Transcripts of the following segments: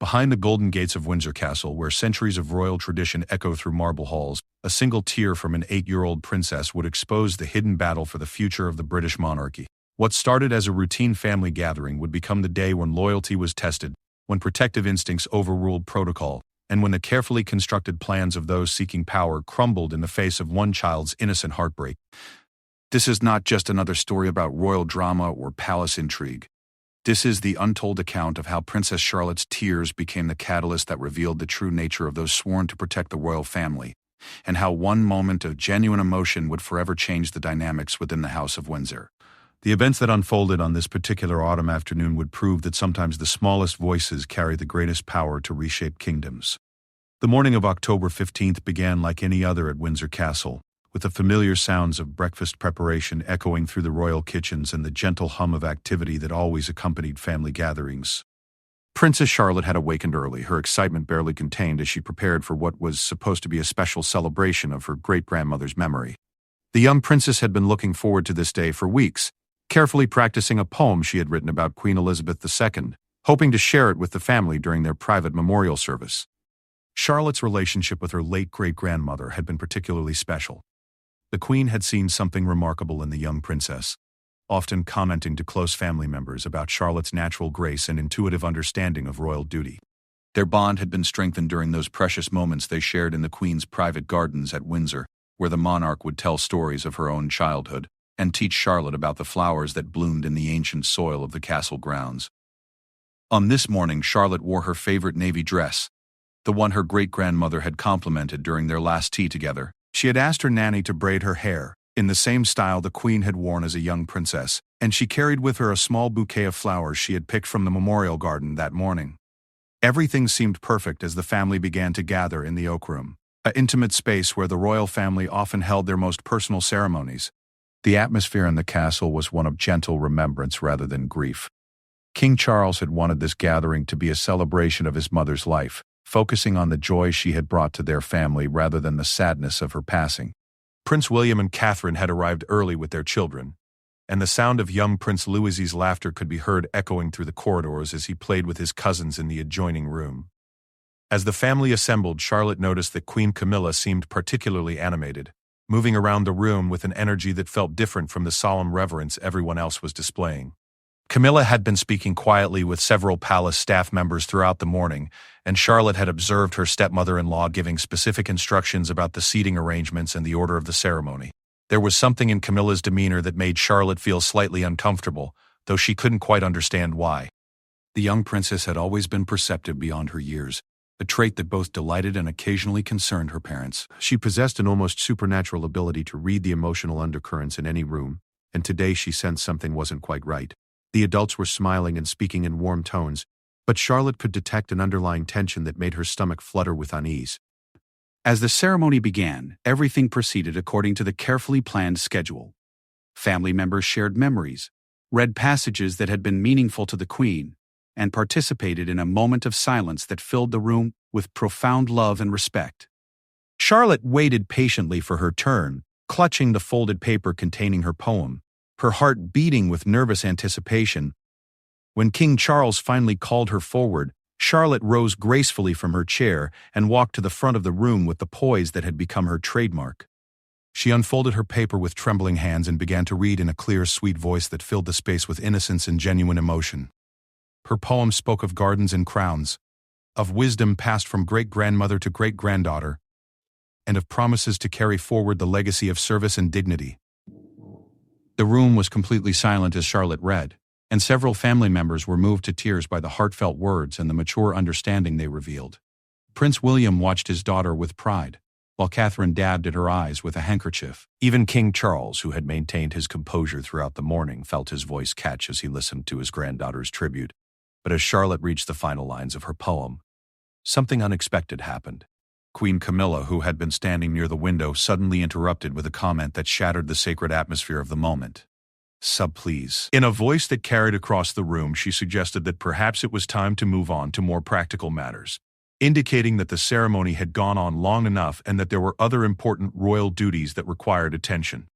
Behind the golden gates of Windsor Castle, where centuries of royal tradition echo through marble halls, a single tear from an 8-year-old princess would expose the hidden battle for the future of the British monarchy. What started as a routine family gathering would become the day when loyalty was tested, when protective instincts overruled protocol, and when the carefully constructed plans of those seeking power crumbled in the face of one child's innocent heartbreak. This is not just another story about royal drama or palace intrigue. This is the untold account of how Princess Charlotte's tears became the catalyst that revealed the true nature of those sworn to protect the royal family, and how one moment of genuine emotion would forever change the dynamics within the House of Windsor. The events that unfolded on this particular autumn afternoon would prove that sometimes the smallest voices carry the greatest power to reshape kingdoms. The morning of October 15th began like any other at Windsor Castle, with the familiar sounds of breakfast preparation echoing through the royal kitchens and the gentle hum of activity that always accompanied family gatherings. Princess Charlotte had awakened early, her excitement barely contained as she prepared for what was supposed to be a special celebration of her great-grandmother's memory. The young princess had been looking forward to this day for weeks, carefully practicing a poem she had written about Queen Elizabeth II, hoping to share it with the family during their private memorial service. Charlotte's relationship with her late great-grandmother had been particularly special. The Queen had seen something remarkable in the young princess, often commenting to close family members about Charlotte's natural grace and intuitive understanding of royal duty. Their bond had been strengthened during those precious moments they shared in the Queen's private gardens at Windsor, where the monarch would tell stories of her own childhood and teach Charlotte about the flowers that bloomed in the ancient soil of the castle grounds. On this morning, Charlotte wore her favorite navy dress, the one her great-grandmother had complimented during their last tea together. She had asked her nanny to braid her hair, in the same style the Queen had worn as a young princess, and she carried with her a small bouquet of flowers she had picked from the memorial garden that morning. Everything seemed perfect as the family began to gather in the Oak Room, an intimate space where the royal family often held their most personal ceremonies. The atmosphere in the castle was one of gentle remembrance rather than grief. King Charles had wanted this gathering to be a celebration of his mother's life, focusing on the joy she had brought to their family rather than the sadness of her passing. Prince William and Catherine had arrived early with their children, and the sound of young Prince Louis's laughter could be heard echoing through the corridors as he played with his cousins in the adjoining room. As the family assembled, Charlotte noticed that Queen Camilla seemed particularly animated, moving around the room with an energy that felt different from the solemn reverence everyone else was displaying. Camilla had been speaking quietly with several palace staff members throughout the morning, and Charlotte had observed her stepmother-in-law giving specific instructions about the seating arrangements and the order of the ceremony. There was something in Camilla's demeanor that made Charlotte feel slightly uncomfortable, though she couldn't quite understand why. The young princess had always been perceptive beyond her years, a trait that both delighted and occasionally concerned her parents. She possessed an almost supernatural ability to read the emotional undercurrents in any room, and today she sensed something wasn't quite right. The adults were smiling and speaking in warm tones, but Charlotte could detect an underlying tension that made her stomach flutter with unease. As the ceremony began, everything proceeded according to the carefully planned schedule. Family members shared memories, read passages that had been meaningful to the Queen, and participated in a moment of silence that filled the room with profound love and respect. Charlotte waited patiently for her turn, clutching the folded paper containing her poem, her heart beating with nervous anticipation. When King Charles finally called her forward, Charlotte rose gracefully from her chair and walked to the front of the room with the poise that had become her trademark. She unfolded her paper with trembling hands and began to read in a clear, sweet voice that filled the space with innocence and genuine emotion. Her poem spoke of gardens and crowns, of wisdom passed from great-grandmother to great-granddaughter, and of promises to carry forward the legacy of service and dignity. The room was completely silent as Charlotte read, and several family members were moved to tears by the heartfelt words and the mature understanding they revealed. Prince William watched his daughter with pride, while Catherine dabbed at her eyes with a handkerchief. Even King Charles, who had maintained his composure throughout the morning, felt his voice catch as he listened to his granddaughter's tribute. But as Charlotte reached the final lines of her poem, something unexpected happened. Queen Camilla, who had been standing near the window, suddenly interrupted with a comment that shattered the sacred atmosphere of the moment. Please." In a voice that carried across the room, she suggested that perhaps it was time to move on to more practical matters, indicating that the ceremony had gone on long enough and that there were other important royal duties that required attention.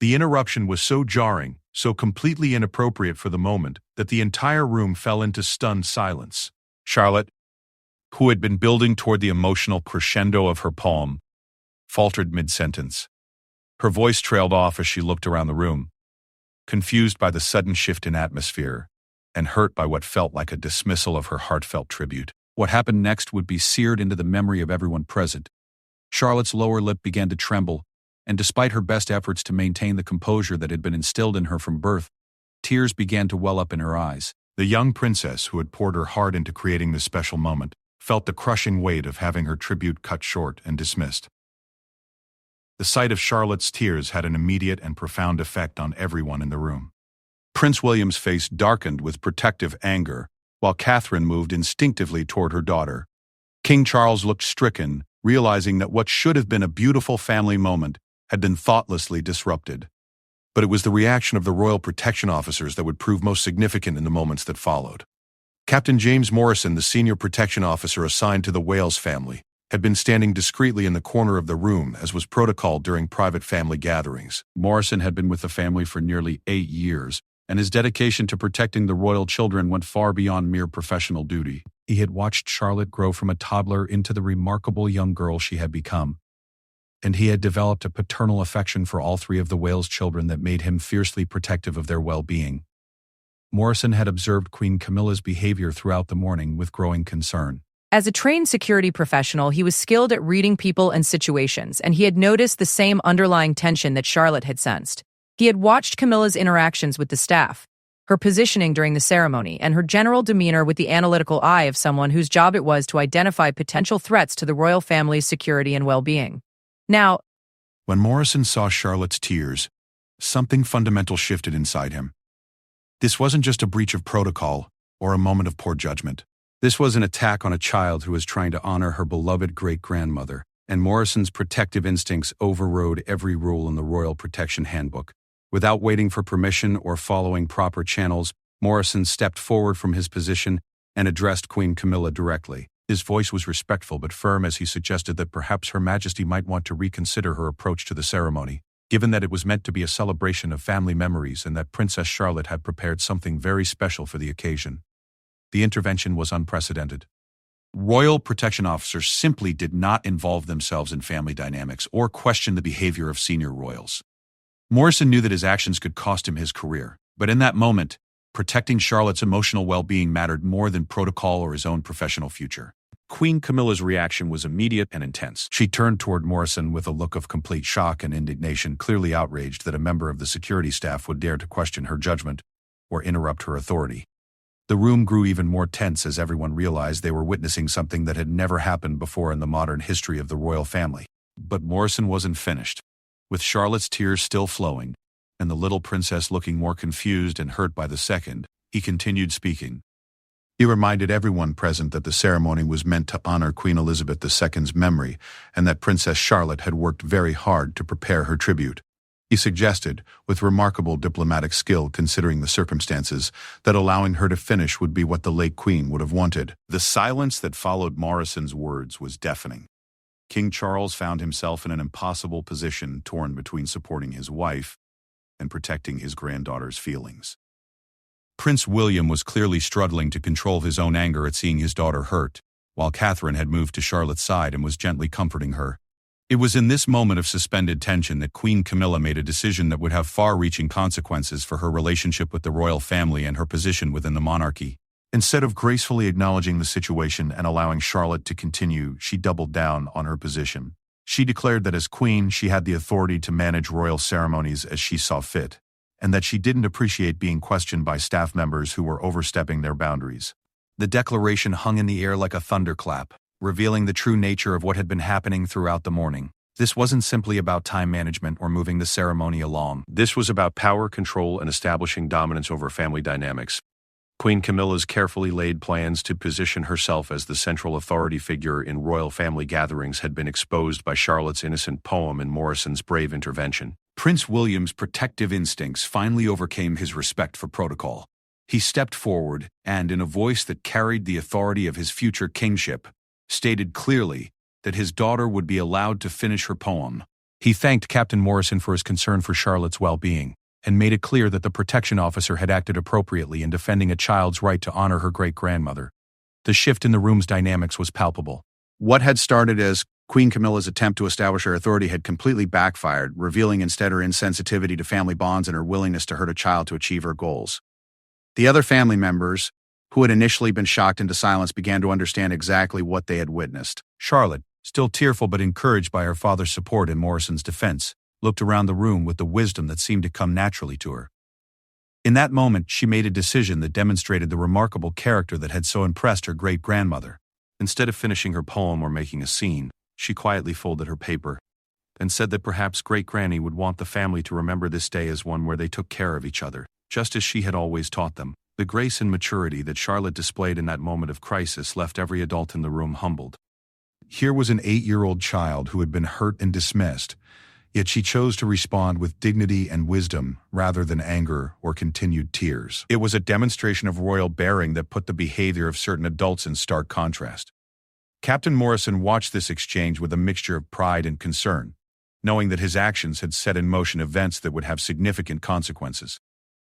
The interruption was so jarring, so completely inappropriate for the moment, that the entire room fell into stunned silence. "Charlotte, who had been building toward the emotional crescendo of her poem, faltered mid-sentence. Her voice trailed off as she looked around the room, confused by the sudden shift in atmosphere and hurt by what felt like a dismissal of her heartfelt tribute. What happened next would be seared into the memory of everyone present. Charlotte's lower lip began to tremble, and despite her best efforts to maintain the composure that had been instilled in her from birth, tears began to well up in her eyes. The young princess, who had poured her heart into creating this special moment, felt the crushing weight of having her tribute cut short and dismissed. The sight of Charlotte's tears had an immediate and profound effect on everyone in the room. Prince William's face darkened with protective anger, while Catherine moved instinctively toward her daughter. King Charles looked stricken, realizing that what should have been a beautiful family moment had been thoughtlessly disrupted. But it was the reaction of the royal protection officers that would prove most significant in the moments that followed. Captain James Morrison, the senior protection officer assigned to the Wales family, had been standing discreetly in the corner of the room as was protocol during private family gatherings. Morrison had been with the family for nearly 8 years, and his dedication to protecting the royal children went far beyond mere professional duty. He had watched Charlotte grow from a toddler into the remarkable young girl she had become, and he had developed a paternal affection for all 3 of the Wales children that made him fiercely protective of their well-being. Morrison had observed Queen Camilla's behavior throughout the morning with growing concern. As a trained security professional, he was skilled at reading people and situations, and he had noticed the same underlying tension that Charlotte had sensed. He had watched Camilla's interactions with the staff, her positioning during the ceremony, and her general demeanor with the analytical eye of someone whose job it was to identify potential threats to the royal family's security and well-being. Now, when Morrison saw Charlotte's tears, something fundamental shifted inside him. This wasn't just a breach of protocol or a moment of poor judgment. This was an attack on a child who was trying to honor her beloved great-grandmother, and Morrison's protective instincts overrode every rule in the Royal Protection Handbook. Without waiting for permission or following proper channels, Morrison stepped forward from his position and addressed Queen Camilla directly. His voice was respectful but firm as he suggested that perhaps Her Majesty might want to reconsider her approach to the ceremony, given that it was meant to be a celebration of family memories and that Princess Charlotte had prepared something very special for the occasion. The intervention was unprecedented. Royal protection officers simply did not involve themselves in family dynamics or question the behavior of senior royals. Morrison knew that his actions could cost him his career, but in that moment, protecting Charlotte's emotional well-being mattered more than protocol or his own professional future. Queen Camilla's reaction was immediate and intense. She turned toward Morrison with a look of complete shock and indignation, clearly outraged that a member of the security staff would dare to question her judgment or interrupt her authority. The room grew even more tense as everyone realized they were witnessing something that had never happened before in the modern history of the royal family. But Morrison wasn't finished. With Charlotte's tears still flowing, and the little princess looking more confused and hurt by the second, he continued speaking. He reminded everyone present that the ceremony was meant to honor Queen Elizabeth II's memory and that Princess Charlotte had worked very hard to prepare her tribute. He suggested, with remarkable diplomatic skill considering the circumstances, that allowing her to finish would be what the late queen would have wanted. The silence that followed Morrison's words was deafening. King Charles found himself in an impossible position, torn between supporting his wife and protecting his granddaughter's feelings. Prince William was clearly struggling to control his own anger at seeing his daughter hurt, while Catherine had moved to Charlotte's side and was gently comforting her. It was in this moment of suspended tension that Queen Camilla made a decision that would have far-reaching consequences for her relationship with the royal family and her position within the monarchy. Instead of gracefully acknowledging the situation and allowing Charlotte to continue, she doubled down on her position. She declared that as queen, she had the authority to manage royal ceremonies as she saw fit, and that she didn't appreciate being questioned by staff members who were overstepping their boundaries. The declaration hung in the air like a thunderclap, revealing the true nature of what had been happening throughout the morning. This wasn't simply about time management or moving the ceremony along. This was about power, control, and establishing dominance over family dynamics. Queen Camilla's carefully laid plans to position herself as the central authority figure in royal family gatherings had been exposed by Charlotte's innocent poem and Morrison's brave intervention. Prince William's protective instincts finally overcame his respect for protocol. He stepped forward and, in a voice that carried the authority of his future kingship, stated clearly that his daughter would be allowed to finish her poem. He thanked Captain Morrison for his concern for Charlotte's well-being, and made it clear that the protection officer had acted appropriately in defending a child's right to honor her great-grandmother. The shift in the room's dynamics was palpable. What had started as Queen Camilla's attempt to establish her authority had completely backfired, revealing instead her insensitivity to family bonds and her willingness to hurt a child to achieve her goals. The other family members, who had initially been shocked into silence, began to understand exactly what they had witnessed. Charlotte, still tearful but encouraged by her father's support in Morrison's defense, looked around the room with the wisdom that seemed to come naturally to her. In that moment, she made a decision that demonstrated the remarkable character that had so impressed her great-grandmother. Instead of finishing her poem or making a scene, she quietly folded her paper and said that perhaps Great-Granny would want the family to remember this day as one where they took care of each other, just as she had always taught them. The grace and maturity that Charlotte displayed in that moment of crisis left every adult in the room humbled. Here was an 8-year-old child who had been hurt and dismissed, yet she chose to respond with dignity and wisdom rather than anger or continued tears. It was a demonstration of royal bearing that put the behavior of certain adults in stark contrast. Captain Morrison watched this exchange with a mixture of pride and concern, knowing that his actions had set in motion events that would have significant consequences.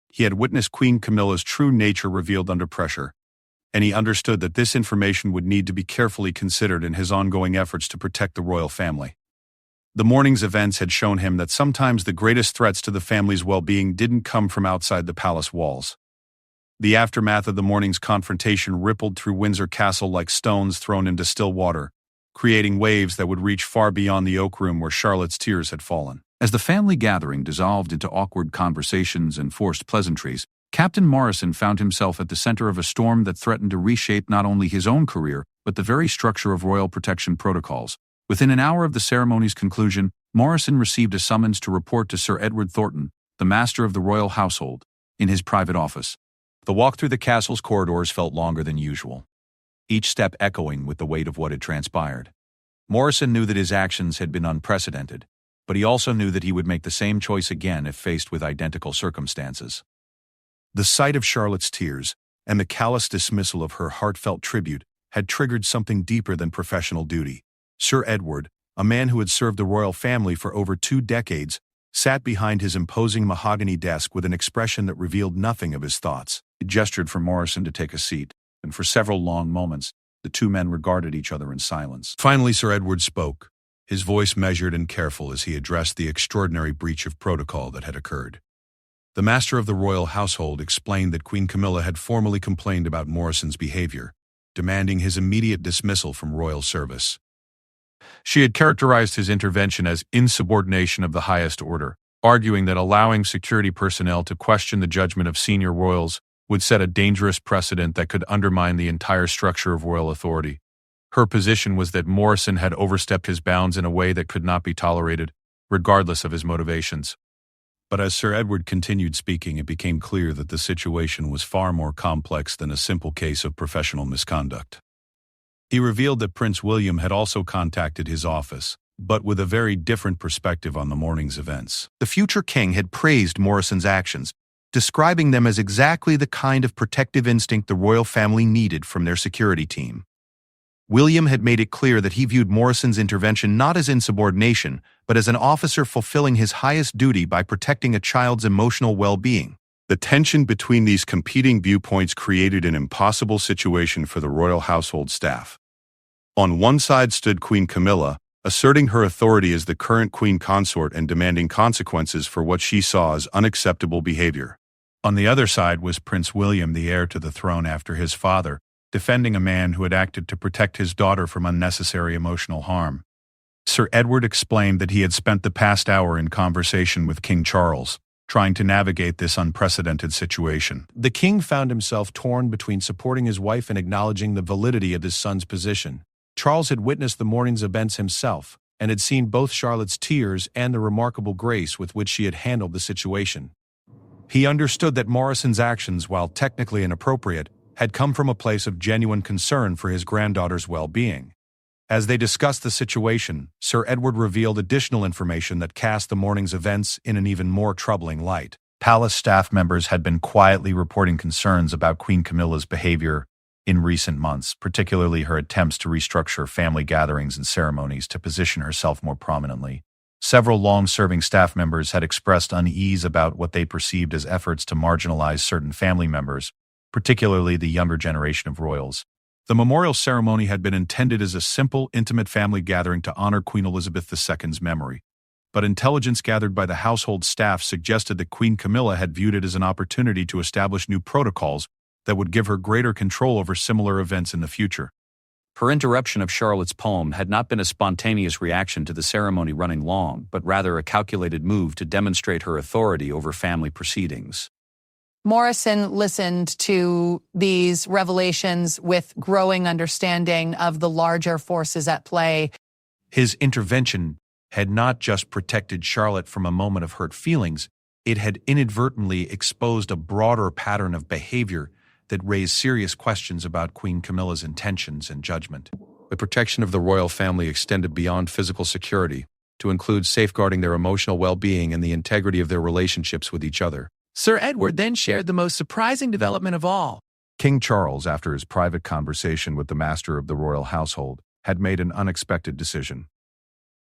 He had witnessed Queen Camilla's true nature revealed under pressure, and he understood that this information would need to be carefully considered in his ongoing efforts to protect the royal family. The morning's events had shown him that sometimes the greatest threats to the family's well-being didn't come from outside the palace walls. The aftermath of the morning's confrontation rippled through Windsor Castle like stones thrown into still water, creating waves that would reach far beyond the oak room where Charlotte's tears had fallen. As the family gathering dissolved into awkward conversations and forced pleasantries, Captain Morrison found himself at the center of a storm that threatened to reshape not only his own career, but the very structure of royal protection protocols. Within an hour of the ceremony's conclusion, Morrison received a summons to report to Sir Edward Thornton, the master of the royal household, in his private office. The walk through the castle's corridors felt longer than usual, each step echoing with the weight of what had transpired. Morrison knew that his actions had been unprecedented, but he also knew that he would make the same choice again if faced with identical circumstances. The sight of Charlotte's tears and the callous dismissal of her heartfelt tribute had triggered something deeper than professional duty. Sir Edward, a man who had served the royal family for over 2 decades, sat behind his imposing mahogany desk with an expression that revealed nothing of his thoughts. He gestured for Morrison to take a seat, and for several long moments, the two men regarded each other in silence. Finally, Sir Edward spoke, his voice measured and careful as he addressed the extraordinary breach of protocol that had occurred. The master of the royal household explained that Queen Camilla had formally complained about Morrison's behavior, demanding his immediate dismissal from royal service. She had characterized his intervention as insubordination of the highest order, arguing that allowing security personnel to question the judgment of senior royals would set a dangerous precedent that could undermine the entire structure of royal authority. Her position was that Morrison had overstepped his bounds in a way that could not be tolerated, regardless of his motivations. But as Sir Edward continued speaking, it became clear that the situation was far more complex than a simple case of professional misconduct. He revealed that Prince William had also contacted his office, but with a very different perspective on the morning's events. The future king had praised Morrison's actions, describing them as exactly the kind of protective instinct the royal family needed from their security team. William had made it clear that he viewed Morrison's intervention not as insubordination, but as an officer fulfilling his highest duty by protecting a child's emotional well-being. The tension between these competing viewpoints created an impossible situation for the royal household staff. On one side stood Queen Camilla, asserting her authority as the current queen consort and demanding consequences for what she saw as unacceptable behavior. On the other side was Prince William, the heir to the throne after his father, defending a man who had acted to protect his daughter from unnecessary emotional harm. Sir Edward explained that he had spent the past hour in conversation with King Charles, trying to navigate this unprecedented situation. The king found himself torn between supporting his wife and acknowledging the validity of his son's position. Charles had witnessed the morning's events himself, and had seen both Charlotte's tears and the remarkable grace with which she had handled the situation. He understood that Morrison's actions, while technically inappropriate, had come from a place of genuine concern for his granddaughter's well-being. As they discussed the situation, Sir Edward revealed additional information that cast the morning's events in an even more troubling light. Palace staff members had been quietly reporting concerns about Queen Camilla's behavior in recent months, particularly her attempts to restructure family gatherings and ceremonies to position herself more prominently. Several long-serving staff members had expressed unease about what they perceived as efforts to marginalize certain family members, particularly the younger generation of royals. The memorial ceremony had been intended as a simple, intimate family gathering to honor Queen Elizabeth II's memory. But intelligence gathered by the household staff suggested that Queen Camilla had viewed it as an opportunity to establish new protocols that would give her greater control over similar events in the future. Her interruption of Charlotte's poem had not been a spontaneous reaction to the ceremony running long, but rather a calculated move to demonstrate her authority over family proceedings. Morrison listened to these revelations with growing understanding of the larger forces at play. His intervention had not just protected Charlotte from a moment of hurt feelings, it had inadvertently exposed a broader pattern of behavior that raised serious questions about Queen Camilla's intentions and judgment. The protection of the royal family extended beyond physical security to include safeguarding their emotional well-being and the integrity of their relationships with each other. Sir Edward then shared the most surprising development of all. King Charles, after his private conversation with the master of the royal household, had made an unexpected decision.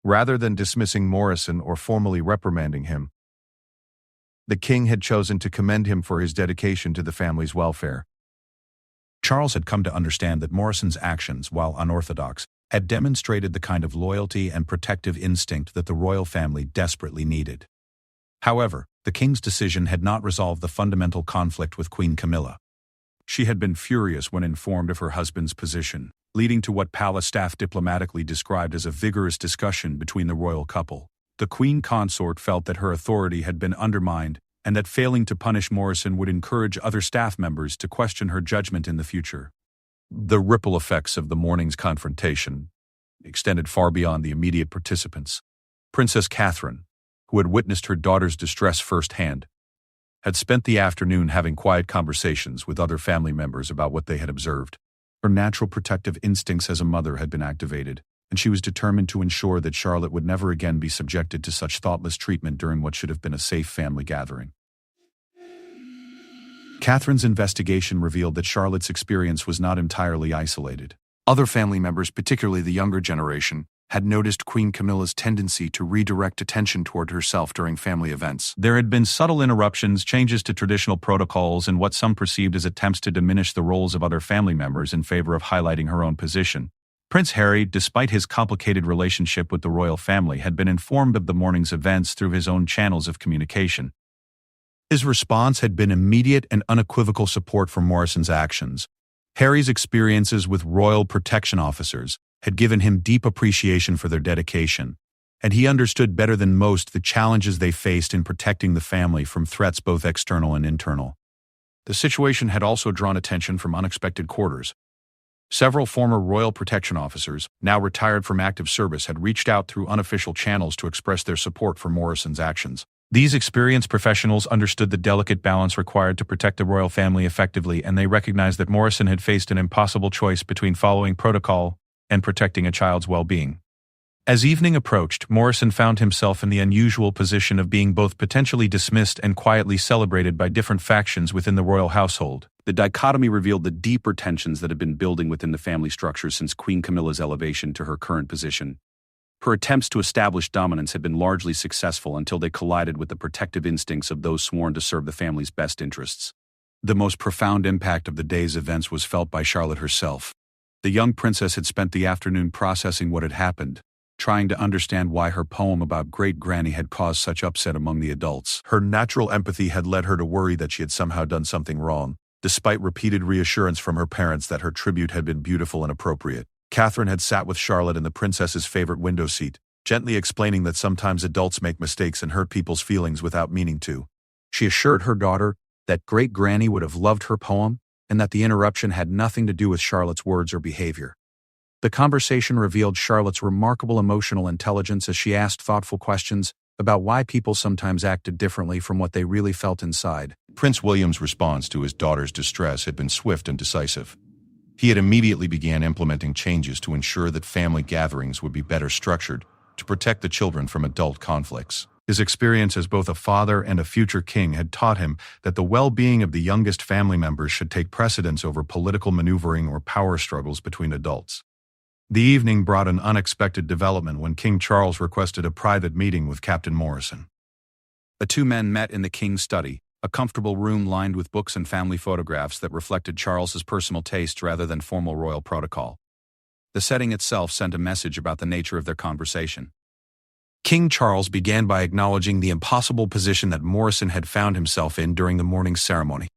Rather than dismissing Morrison or formally reprimanding him, the king had chosen to commend him for his dedication to the family's welfare. Charles had come to understand that Morrison's actions, while unorthodox, had demonstrated the kind of loyalty and protective instinct that the royal family desperately needed. However, the king's decision had not resolved the fundamental conflict with Queen Camilla. She had been furious when informed of her husband's position, leading to what palace staff diplomatically described as a vigorous discussion between the royal couple. The queen consort felt that her authority had been undermined and that failing to punish Morrison would encourage other staff members to question her judgment in the future. The ripple effects of the morning's confrontation extended far beyond the immediate participants. Princess Catherine, who had witnessed her daughter's distress firsthand, had spent the afternoon having quiet conversations with other family members about what they had observed. Her natural protective instincts as a mother had been activated, and she was determined to ensure that Charlotte would never again be subjected to such thoughtless treatment during what should have been a safe family gathering. Catherine's investigation revealed that Charlotte's experience was not entirely isolated. Other family members, particularly the younger generation, had noticed Queen Camilla's tendency to redirect attention toward herself during family events. There had been subtle interruptions, changes to traditional protocols, and what some perceived as attempts to diminish the roles of other family members in favor of highlighting her own position. Prince Harry, despite his complicated relationship with the royal family, had been informed of the morning's events through his own channels of communication. His response had been immediate and unequivocal support for Morrison's actions. Harry's experiences with royal protection officers had given him deep appreciation for their dedication, and he understood better than most the challenges they faced in protecting the family from threats both external and internal. The situation had also drawn attention from unexpected quarters. Several former royal protection officers, now retired from active service, had reached out through unofficial channels to express their support for Morrison's actions. These experienced professionals understood the delicate balance required to protect the royal family effectively, and they recognized that Morrison had faced an impossible choice between following protocol and protecting a child's well-being. As evening approached, Morrison found himself in the unusual position of being both potentially dismissed and quietly celebrated by different factions within the royal household. The dichotomy revealed the deeper tensions that had been building within the family structure since Queen Camilla's elevation to her current position. Her attempts to establish dominance had been largely successful until they collided with the protective instincts of those sworn to serve the family's best interests. The most profound impact of the day's events was felt by Charlotte herself. The young princess had spent the afternoon processing what had happened, trying to understand why her poem about great-granny had caused such upset among the adults. Her natural empathy had led her to worry that she had somehow done something wrong, despite repeated reassurance from her parents that her tribute had been beautiful and appropriate. Catherine had sat with Charlotte in the princess's favorite window seat, gently explaining that sometimes adults make mistakes and hurt people's feelings without meaning to. She assured her daughter that great-granny would have loved her poem and that the interruption had nothing to do with Charlotte's words or behavior. The conversation revealed Charlotte's remarkable emotional intelligence as she asked thoughtful questions about why people sometimes acted differently from what they really felt inside. Prince William's response to his daughter's distress had been swift and decisive. He had immediately began implementing changes to ensure that family gatherings would be better structured to protect the children from adult conflicts. His experience as both a father and a future king had taught him that the well-being of the youngest family members should take precedence over political maneuvering or power struggles between adults. The evening brought an unexpected development when King Charles requested a private meeting with Captain Morrison. The two men met in the king's study, a comfortable room lined with books and family photographs that reflected Charles's personal tastes rather than formal royal protocol. The setting itself sent a message about the nature of their conversation. King Charles began by acknowledging the impossible position that Morrison had found himself in during the morning's ceremony.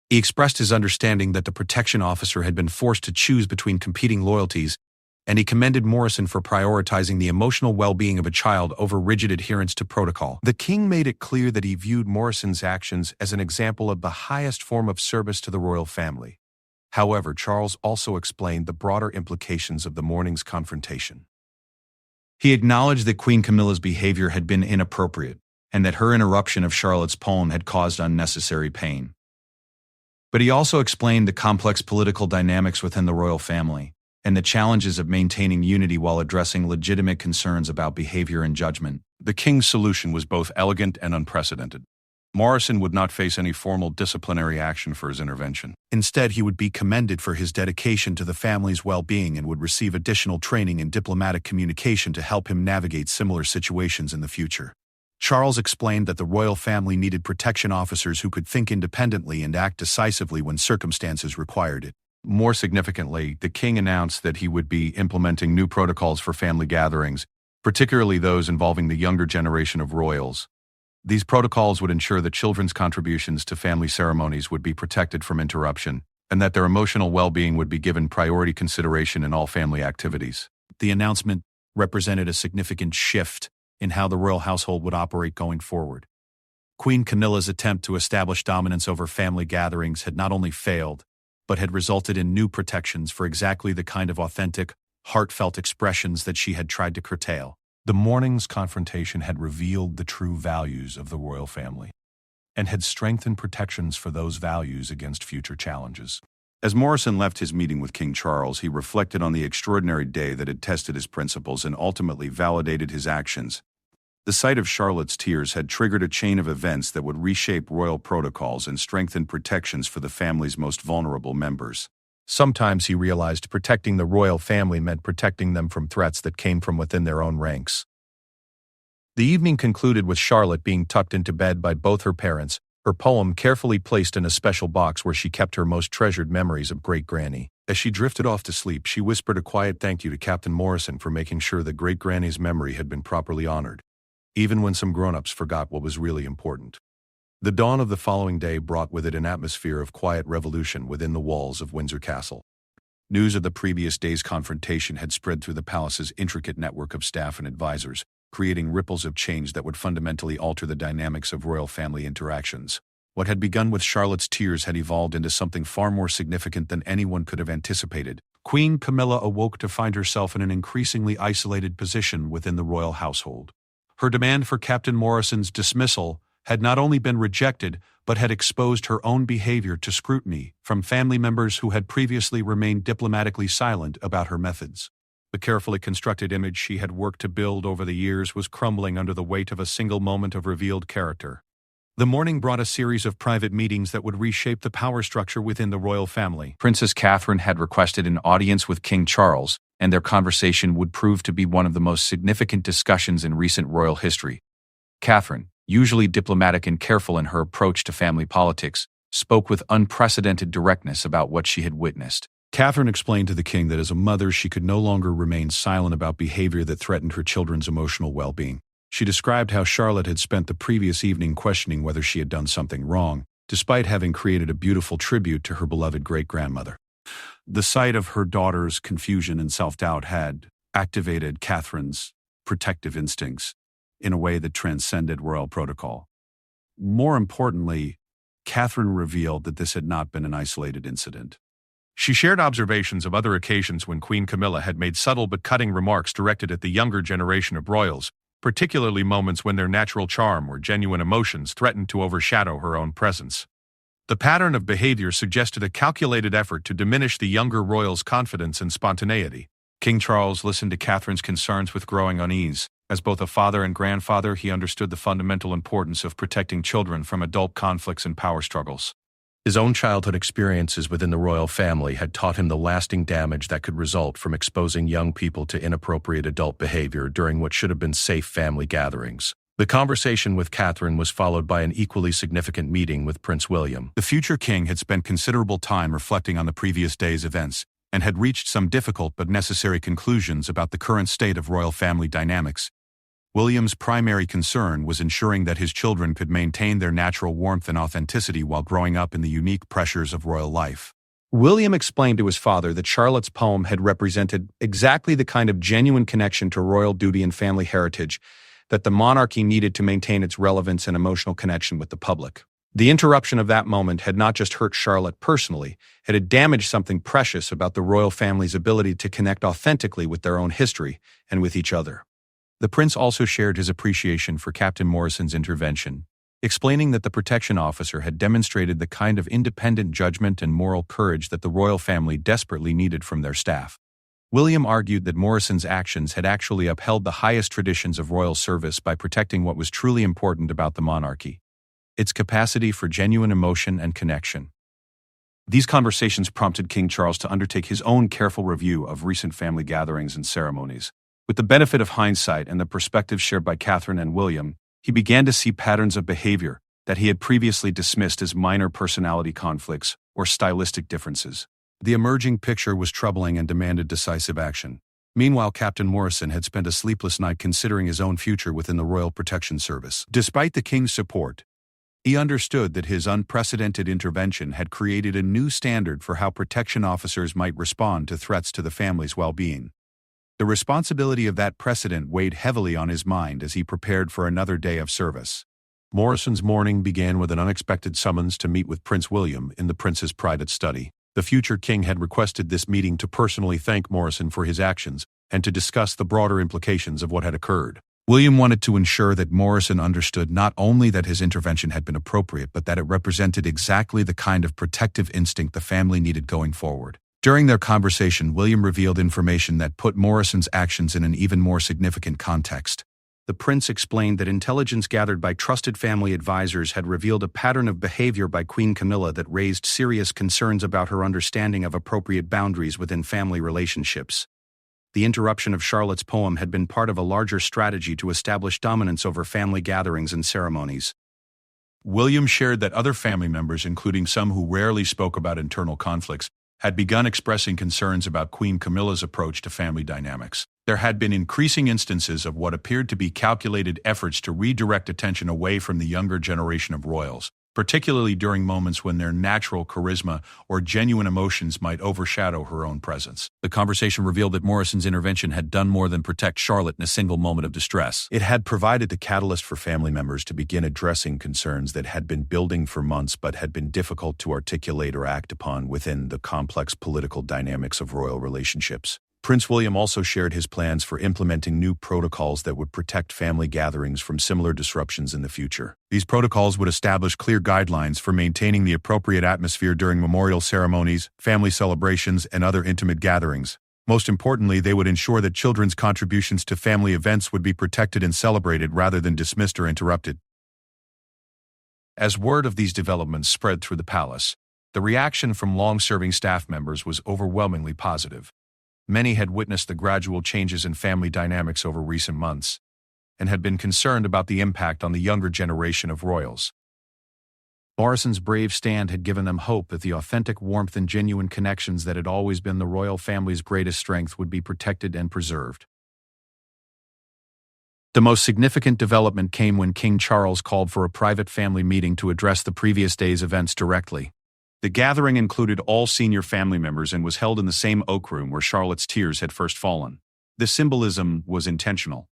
He expressed his understanding that the protection officer had been forced to choose between competing loyalties, and he commended Morrison for prioritizing the emotional well-being of a child over rigid adherence to protocol. The king made it clear that he viewed Morrison's actions as an example of the highest form of service to the royal family. However, Charles also explained the broader implications of the morning's confrontation. He acknowledged that Queen Camilla's behavior had been inappropriate, and that her interruption of Charlotte's poem had caused unnecessary pain. But he also explained the complex political dynamics within the royal family, and the challenges of maintaining unity while addressing legitimate concerns about behavior and judgment. The king's solution was both elegant and unprecedented. Morrison would not face any formal disciplinary action for his intervention. Instead, he would be commended for his dedication to the family's well-being and would receive additional training in diplomatic communication to help him navigate similar situations in the future. Charles explained that the royal family needed protection officers who could think independently and act decisively when circumstances required it. More significantly, the king announced that he would be implementing new protocols for family gatherings, particularly those involving the younger generation of royals. These protocols would ensure that children's contributions to family ceremonies would be protected from interruption, and that their emotional well-being would be given priority consideration in all family activities. The announcement represented a significant shift in how the royal household would operate going forward. Queen Camilla's attempt to establish dominance over family gatherings had not only failed, but had resulted in new protections for exactly the kind of authentic, heartfelt expressions that she had tried to curtail. The morning's confrontation had revealed the true values of the royal family, and had strengthened protections for those values against future challenges. As Morrison left his meeting with King Charles, he reflected on the extraordinary day that had tested his principles and ultimately validated his actions. The sight of Charlotte's tears had triggered a chain of events that would reshape royal protocols and strengthen protections for the family's most vulnerable members. Sometimes he realized protecting the royal family meant protecting them from threats that came from within their own ranks. The evening concluded with Charlotte being tucked into bed by both her parents, her poem carefully placed in a special box where she kept her most treasured memories of Great Granny. As she drifted off to sleep, she whispered a quiet thank you to Captain Morrison for making sure that Great Granny's memory had been properly honored, even when some grown-ups forgot what was really important. The dawn of the following day brought with it an atmosphere of quiet revolution within the walls of Windsor Castle. News of the previous day's confrontation had spread through the palace's intricate network of staff and advisors, creating ripples of change that would fundamentally alter the dynamics of royal family interactions. What had begun with Charlotte's tears had evolved into something far more significant than anyone could have anticipated. Queen Camilla awoke to find herself in an increasingly isolated position within the royal household. Her demand for Captain Morrison's dismissal had not only been rejected, but had exposed her own behavior to scrutiny from family members who had previously remained diplomatically silent about her methods. The carefully constructed image she had worked to build over the years was crumbling under the weight of a single moment of revealed character. The morning brought a series of private meetings that would reshape the power structure within the royal family. Princess Catherine had requested an audience with King Charles, and their conversation would prove to be one of the most significant discussions in recent royal history. Catherine, usually diplomatic and careful in her approach to family politics, spoke with unprecedented directness about what she had witnessed. Catherine explained to the king that as a mother she could no longer remain silent about behavior that threatened her children's emotional well-being. She described how Charlotte had spent the previous evening questioning whether she had done something wrong, despite having created a beautiful tribute to her beloved great-grandmother. The sight of her daughter's confusion and self-doubt had activated Catherine's protective instincts in a way that transcended royal protocol. More importantly, Catherine revealed that this had not been an isolated incident. She shared observations of other occasions when Queen Camilla had made subtle but cutting remarks directed at the younger generation of royals, particularly moments when their natural charm or genuine emotions threatened to overshadow her own presence. The pattern of behavior suggested a calculated effort to diminish the younger royals' confidence and spontaneity. King Charles listened to Catherine's concerns with growing unease. As both a father and grandfather, he understood the fundamental importance of protecting children from adult conflicts and power struggles. His own childhood experiences within the royal family had taught him the lasting damage that could result from exposing young people to inappropriate adult behavior during what should have been safe family gatherings. The conversation with Catherine was followed by an equally significant meeting with Prince William. The future king had spent considerable time reflecting on the previous day's events and had reached some difficult but necessary conclusions about the current state of royal family dynamics. William's primary concern was ensuring that his children could maintain their natural warmth and authenticity while growing up in the unique pressures of royal life. William explained to his father that Charlotte's poem had represented exactly the kind of genuine connection to royal duty and family heritage that the monarchy needed to maintain its relevance and emotional connection with the public. The interruption of that moment had not just hurt Charlotte personally, it had damaged something precious about the royal family's ability to connect authentically with their own history and with each other. The prince also shared his appreciation for Captain Morrison's intervention, explaining that the protection officer had demonstrated the kind of independent judgment and moral courage that the royal family desperately needed from their staff. William argued that Morrison's actions had actually upheld the highest traditions of royal service by protecting what was truly important about the monarchy: its capacity for genuine emotion and connection. These conversations prompted King Charles to undertake his own careful review of recent family gatherings and ceremonies. With the benefit of hindsight and the perspective shared by Catherine and William, he began to see patterns of behavior that he had previously dismissed as minor personality conflicts or stylistic differences. The emerging picture was troubling and demanded decisive action. Meanwhile, Captain Morrison had spent a sleepless night considering his own future within the Royal Protection Service. Despite the king's support, he understood that his unprecedented intervention had created a new standard for how protection officers might respond to threats to the family's well-being. The responsibility of that precedent weighed heavily on his mind as he prepared for another day of service. Morrison's morning began with an unexpected summons to meet with Prince William in the prince's private study. The future king had requested this meeting to personally thank Morrison for his actions and to discuss the broader implications of what had occurred. William wanted to ensure that Morrison understood not only that his intervention had been appropriate, but that it represented exactly the kind of protective instinct the family needed going forward. During their conversation, William revealed information that put Morrison's actions in an even more significant context. The prince explained that intelligence gathered by trusted family advisors had revealed a pattern of behavior by Queen Camilla that raised serious concerns about her understanding of appropriate boundaries within family relationships. The interruption of Charlotte's poem had been part of a larger strategy to establish dominance over family gatherings and ceremonies. William shared that other family members, including some who rarely spoke about internal conflicts, had begun expressing concerns about Queen Camilla's approach to family dynamics. There had been increasing instances of what appeared to be calculated efforts to redirect attention away from the younger generation of royals, particularly during moments when their natural charisma or genuine emotions might overshadow her own presence. The conversation revealed that Morrison's intervention had done more than protect Charlotte in a single moment of distress. It had provided the catalyst for family members to begin addressing concerns that had been building for months but had been difficult to articulate or act upon within the complex political dynamics of royal relationships. Prince William also shared his plans for implementing new protocols that would protect family gatherings from similar disruptions in the future. These protocols would establish clear guidelines for maintaining the appropriate atmosphere during memorial ceremonies, family celebrations, and other intimate gatherings. Most importantly, they would ensure that children's contributions to family events would be protected and celebrated rather than dismissed or interrupted. As word of these developments spread through the palace, the reaction from long-serving staff members was overwhelmingly positive. Many had witnessed the gradual changes in family dynamics over recent months, and had been concerned about the impact on the younger generation of royals. Morrison's brave stand had given them hope that the authentic warmth and genuine connections that had always been the royal family's greatest strength would be protected and preserved. The most significant development came when King Charles called for a private family meeting to address the previous day's events directly. The gathering included all senior family members and was held in the same oak room where Charlotte's tears had first fallen. The symbolism was intentional,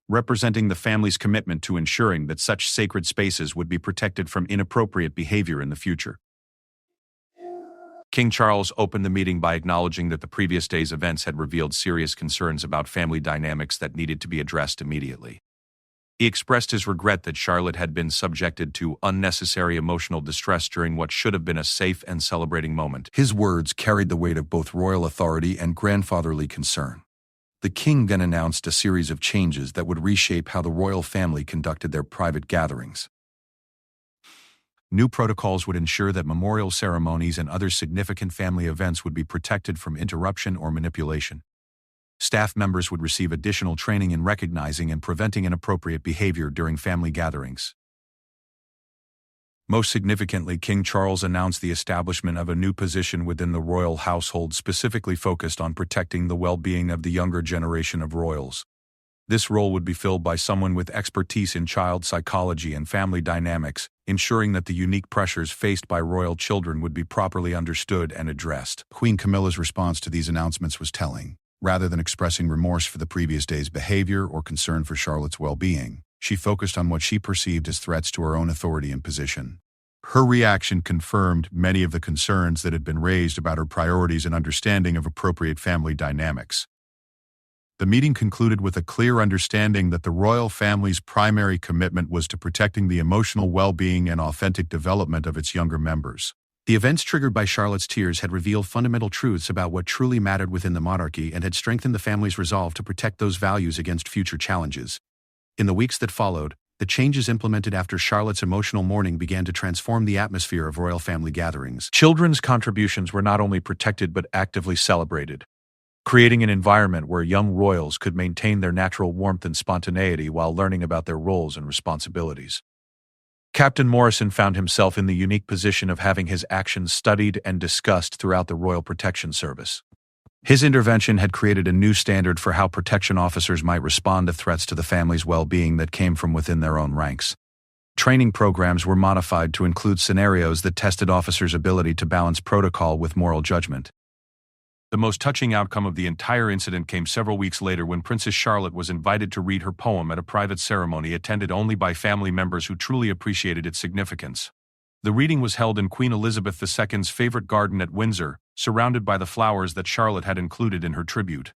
representing the family's commitment to ensuring that such sacred spaces would be protected from inappropriate behavior in the future. King Charles opened the meeting by acknowledging that the previous day's events had revealed serious concerns about family dynamics that needed to be addressed immediately. He expressed his regret that Charlotte had been subjected to unnecessary emotional distress during what should have been a safe and celebrating moment. His words carried the weight of both royal authority and grandfatherly concern. The king then announced a series of changes that would reshape how the royal family conducted their private gatherings. New protocols would ensure that memorial ceremonies and other significant family events would be protected from interruption or manipulation. Staff members would receive additional training in recognizing and preventing inappropriate behavior during family gatherings. Most significantly, King Charles announced the establishment of a new position within the royal household specifically focused on protecting the well-being of the younger generation of royals. This role would be filled by someone with expertise in child psychology and family dynamics, ensuring that the unique pressures faced by royal children would be properly understood and addressed. Queen Camilla's response to these announcements was telling. Rather than expressing remorse for the previous day's behavior or concern for Charlotte's well-being, she focused on what she perceived as threats to her own authority and position. Her reaction confirmed many of the concerns that had been raised about her priorities and understanding of appropriate family dynamics. The meeting concluded with a clear understanding that the royal family's primary commitment was to protecting the emotional well-being and authentic development of its younger members. The events triggered by Charlotte's tears had revealed fundamental truths about what truly mattered within the monarchy and had strengthened the family's resolve to protect those values against future challenges. In the weeks that followed, the changes implemented after Charlotte's emotional mourning began to transform the atmosphere of royal family gatherings. Children's contributions were not only protected but actively celebrated, creating an environment where young royals could maintain their natural warmth and spontaneity while learning about their roles and responsibilities. Captain Morrison found himself in the unique position of having his actions studied and discussed throughout the Royal Protection Service. His intervention had created a new standard for how protection officers might respond to threats to the family's well-being that came from within their own ranks. Training programs were modified to include scenarios that tested officers' ability to balance protocol with moral judgment. The most touching outcome of the entire incident came several weeks later when Princess Charlotte was invited to read her poem at a private ceremony attended only by family members who truly appreciated its significance. The reading was held in Queen Elizabeth II's favorite garden at Windsor, surrounded by the flowers that Charlotte had included in her tribute.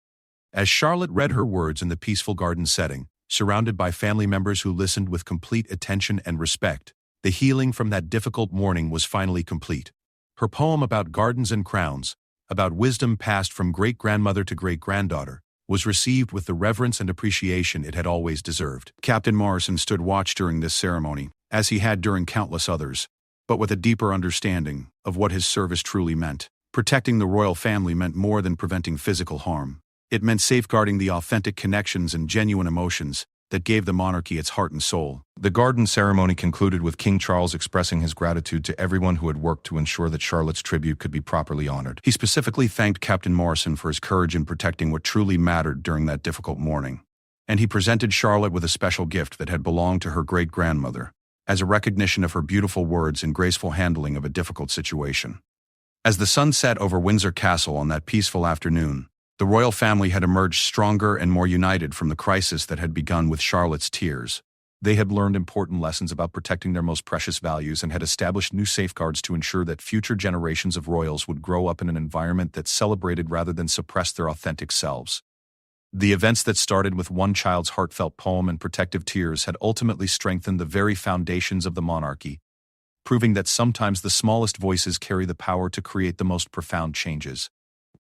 As Charlotte read her words in the peaceful garden setting, surrounded by family members who listened with complete attention and respect, the healing from that difficult morning was finally complete. Her poem about gardens and crowns, about wisdom passed from great-grandmother to great-granddaughter, was received with the reverence and appreciation it had always deserved. Captain Morrison stood watch during this ceremony, as he had during countless others, but with a deeper understanding of what his service truly meant. Protecting the royal family meant more than preventing physical harm. It meant safeguarding the authentic connections and genuine emotions that gave the monarchy its heart and soul. The garden ceremony concluded with King Charles expressing his gratitude to everyone who had worked to ensure that Charlotte's tribute could be properly honored. He specifically thanked Captain Morrison for his courage in protecting what truly mattered during that difficult morning. And he presented Charlotte with a special gift that had belonged to her great-grandmother, as a recognition of her beautiful words and graceful handling of a difficult situation. As the sun set over Windsor Castle on that peaceful afternoon, the royal family had emerged stronger and more united from the crisis that had begun with Charlotte's tears. They had learned important lessons about protecting their most precious values and had established new safeguards to ensure that future generations of royals would grow up in an environment that celebrated rather than suppressed their authentic selves. The events that started with one child's heartfelt poem and protective tears had ultimately strengthened the very foundations of the monarchy, proving that sometimes the smallest voices carry the power to create the most profound changes.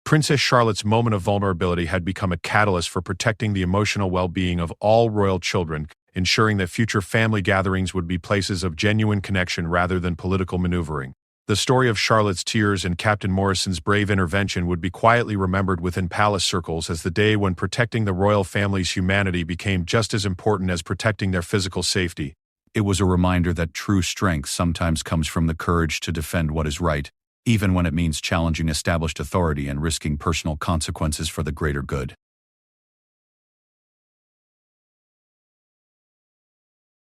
Princess Charlotte's moment of vulnerability had become a catalyst for protecting the emotional well-being of all royal children, ensuring that future family gatherings would be places of genuine connection rather than political maneuvering. The story of Charlotte's tears and Captain Morrison's brave intervention would be quietly remembered within palace circles as the day when protecting the royal family's humanity became just as important as protecting their physical safety. It was a reminder that true strength sometimes comes from the courage to defend what is right, even when it means challenging established authority and risking personal consequences for the greater good.